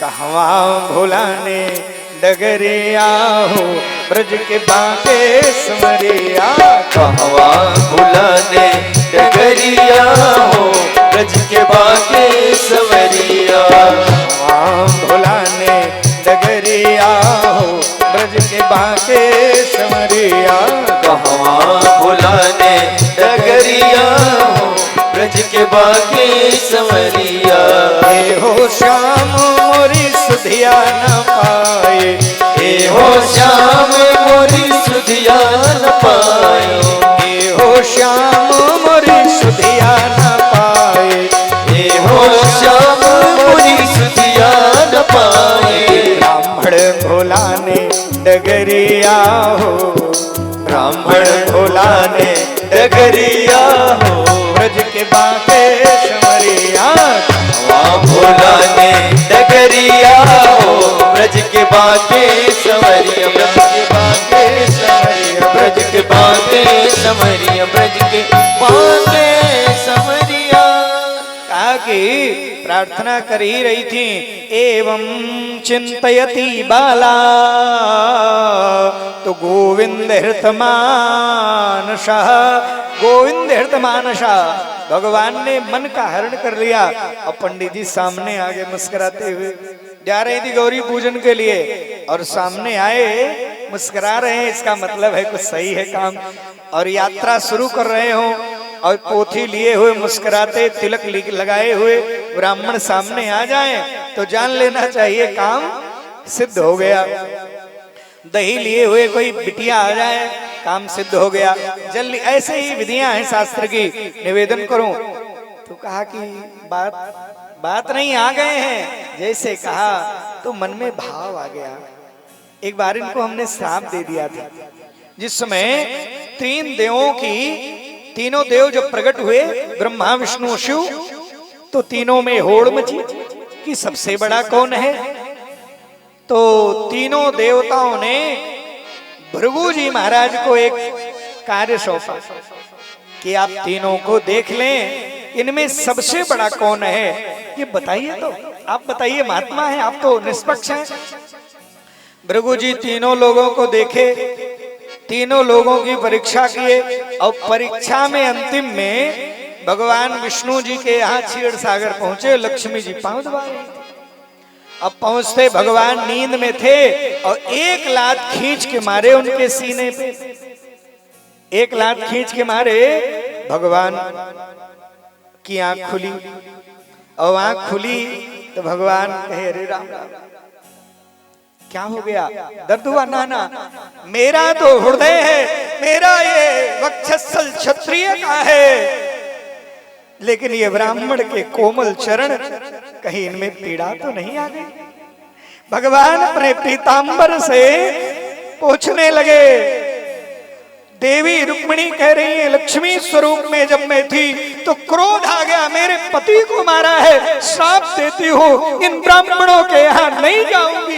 कहवा भुलाने डगरिया हो ब्रज के बाके समरिया। कहवा भुलाने डगरिया हो ब्रज के बाके समरिया। कहवा भुलाने डगरिया हो ब्रज के बाके समरिया। कहवा भुलाने डगरिया हो ब्रज के बाके समरिया। हे हो श्याम मोरी सुधिया न पाए, हे हो श्याम मोरी सुधिया न पाए। हे हो श्याम मोरी सुधिया न पाए। हे हो श्याम मोरी सुधिया न पाए। ब्राह्मण भोलाने डगरिया हो, ब्राह्मण भोलाने डगरिया हो ब्रज के बाके समरिया। कहवा भोलाने डगरिया हो ब्रज के बाके समरिया। ब्रज के बाके समरिया। ब्रज के बाके समरिया। ब्रज के बाके समरिया। कहा कि प्रार्थना कर ही रही थी। एवं चिंतयति बाला तो गोविंद हृतमानसा, गोविंद हृतमानसा। भगवान ने मन का हरण कर लिया। अब पंडित जी सामने आगे मुस्कुराते हुए जा रही थी गौरी पूजन के लिए, और सामने आए मुस्कुरा रहे हैं, इसका मतलब है कुछ सही है काम। और यात्रा शुरू कर रहे हो और पोथी लिए हुए मुस्कुराते तिलक लगाए हुए ब्राह्मण सामने आ जाएं तो जान लेना चाहिए काम सिद्ध हो गया। दही लिए हुए कोई बिटिया आ जाए काम सिद्ध हो गया। जल्दी ऐसे ही विधियां हैं शास्त्र की। निवेदन करूं तो कहा कि बात नहीं, आ गए हैं। जैसे कहा तो मन में भाव आ गया। एक बार इनको हमने श्राप दे दिया था, जिस समय तीनों देव जब प्रकट हुए, ब्रह्मा विष्णु शिव, तो तीनों में होड़ मची कि सबसे बड़ा कौन है। तो तीनों देवताओं ने भृगु जी महाराज को एक कार्य सौंपा कि आप तीनों को देख लें, इनमें सबसे बड़ा कौन है ये बताइए। तो आप बताइए, महात्मा है आप, तो निष्पक्ष हैं। भृगु जी तीनों लोगों को देखे, तीनों लोगों की परीक्षा किए, और परीक्षा में अंतिम में भगवान विष्णु जी के यहाँ क्षीर सागर पहुंचे। लक्ष्मी जी पांव दबा रही थी। अब पहुंचते भगवान नींद में थे और एक लात खींच के मारे उनके सीने पे। एक लात खींच के मारे, भगवान की आंख खुली, और आंख खुली तो भगवान कहे अरे राम राम, क्या हो गया, दर्द हुआ? नाना, मेरा तो हृदय है, मेरा ये वक्षस्थल क्षत्रिय का है, लेकिन ये ब्राह्मण के कोमल चरण, कहीं इनमें पीड़ा तो नहीं आ गई? भगवान अपने पीतांबर से पूछने लगे। देवी रुक्मिणी कह रही है, लक्ष्मी स्वरूप में जब मैं थी तो क्रोध आ गया, मेरे पति को मारा है, श्राप देती हूँ, इन ब्राह्मणों के यहाँ नहीं जाऊंगी।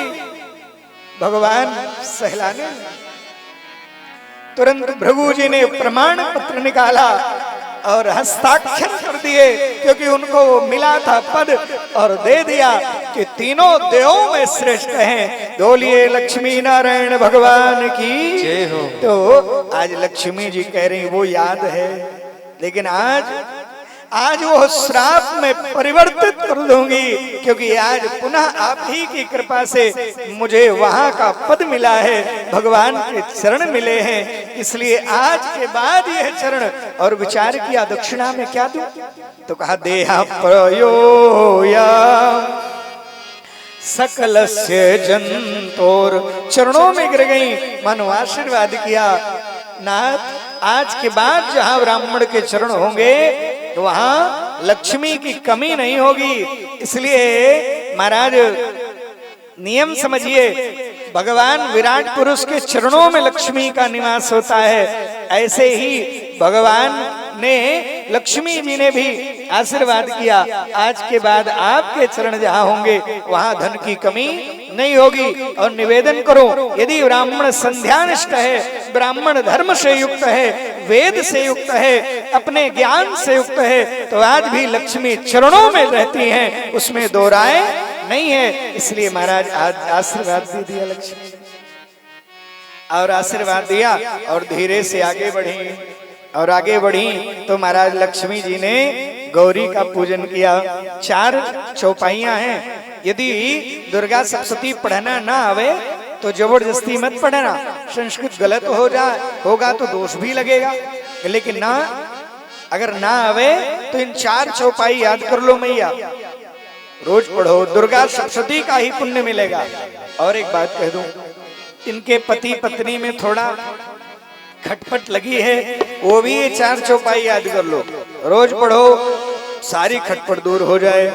भगवान सहलाने, तुरंत भृगु जी ने प्रमाण पत्र निकाला और हस्ताक्षर कर दिए, क्योंकि उनको मिला था पद, और दे दिया कि तीनों देवों में श्रेष्ठ हैं। बोलिए लक्ष्मी नारायण भगवान की जय हो। तो आज लक्ष्मी जी कह रही वो याद है, लेकिन आज वो श्राप में परिवर्तित कर दूंगी, क्योंकि आज पुनः आप ही की कृपा से मुझे वहां का पद मिला है, भगवान के चरण मिले हैं, इसलिए आज के बाद यह चरण। और विचार किया दक्षिणा में क्या दूं? तो कहा देहा प्रयोया सकलस्य जंतोर, चरणों में गिर गई, मानो आशीर्वाद किया। नाथ, आज के बाद जहां ब्राह्मण के चरण होंगे तो वहां लक्ष्मी की कमी नहीं होगी। इसलिए महाराज नियम समझिए, भगवान विराट पुरुष के चरणों में लक्ष्मी का निवास होता है। ऐसे ही भगवान ने, लक्ष्मी जी ने भी आशीर्वाद किया, आज के बाद आपके चरण जहाँ होंगे वहां धन की कमी नहीं होगी। और निवेदन करो, यदि ब्राह्मण संध्यानिष्ठ है, ब्राह्मण धर्म से युक्त है, वेद से युक्त है, अपने ज्ञान से युक्त है, तो आज भी लक्ष्मी चरणों में रहती हैं, उसमें दो राय नहीं है, इसलिए महाराज आज आशीर्वाद दे दिया लक्ष्मी और आशीर्वाद दिया और धीरे से आगे बढ़ी और आगे बढ़ी तो महाराज लक्ष्मी जी ने गौरी का पूजन किया। 4 चौपाइयां हैं, यदि दुर्गा सप्तशती पढ़ना ना आवे तो जबरदस्ती मत पढ़ना, संस्कृत गलत होगा तो दोष भी लगेगा, लेकिन ना अगर ना आवे तो इन 4 चौपाई याद कर लो मैया, रोज पढ़ो, दुर्गा सप्तशती का ही पुण्य मिलेगा। और एक बात कह दूं, इनके पति पत्नी में थोड़ा खटपट लगी है, वो भी ये 4 चौपाई याद कर लो, रोज पढ़ो, सारी खटपट दूर हो जाए।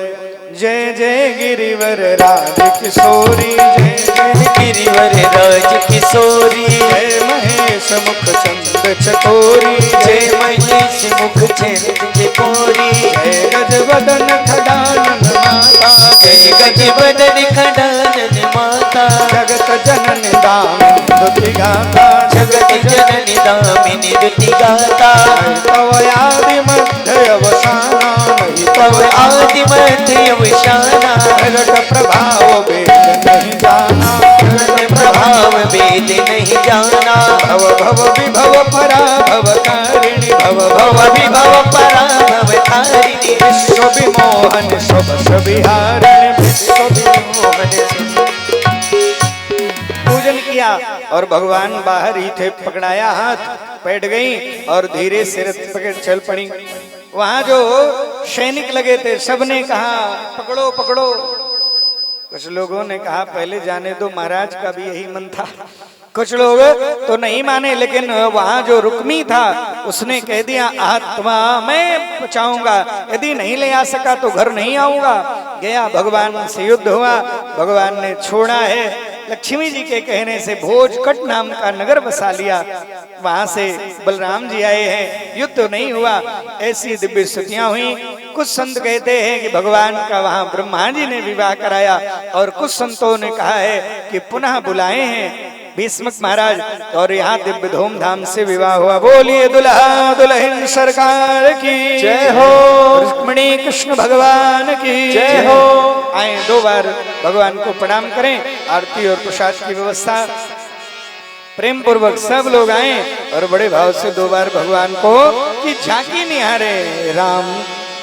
जय जय गिरिवर राज किशोरी, जय जय गिरिवर राज किशोरी, जय महेश मुख चंद चकोरी, जय महेश मुख चंद चकोरी, जय गजबदन खडानन माता, जय गजबदन खडानन माता, जगत जननी दामिनी स्तुति गाता, जगत जननी दामिनी स्तुति गाता, तव आदि मध्य अवसाना, नहीं तव आदि मध्य अवसाना, प्रगट प्रभाव वेद नहीं जाना, प्रगट प्रभाव वेद नहीं जाना, भव भव विभव पराभव कारिणी, भव भव विभव पराभव तारिणी, विश्व विमोहन शोभ विहारिणी, विश्व मोहन पूजन किया और भगवान बाहर ही थे, पकड़ाया हाथ, बैठ गई और धीरे से रथ पकड़ चल पड़ी। वहां जो सैनिक लगे थे सबने कहा पकड़ो पकड़ो, कुछ लोगों ने कहा पहले जाने दो, महाराज का भी यही मन था, कुछ लोग तो नहीं माने, लेकिन वहां जो रुक्मी था उसने कह दिया आत्मा मैं बचाऊंगा, यदि नहीं ले आ सका तो घर नहीं आऊंगा। गया, भगवान से युद्ध हुआ, भगवान ने छोड़ा है, लक्ष्मी जी के कहने से भोजकट नाम का नगर बसा लिया, वहां से बलराम जी आए हैं, युद्ध नहीं हुआ। ऐसी दिव्य स्तुतियां हुई। कुछ संत कहते हैं कि भगवान का वहां ब्रह्मा जी ने विवाह कराया, और कुछ संतों ने कहा है कि पुनः बुलाए हैं भीष्मक महाराज, और यहाँ दिव्य धूमधाम से विवाह हुआ। बोलिए दुल्हा दुल्हन सरकार की जय हो, रुक्मिणी कृष्ण भगवान की जय हो। आए 2 बार भगवान को प्रणाम करें, आरती और प्रसाद की व्यवस्था प्रेम पूर्वक सब लोग आए और बड़े भाव से 2 बार भगवान को की झांकी निहारे। राम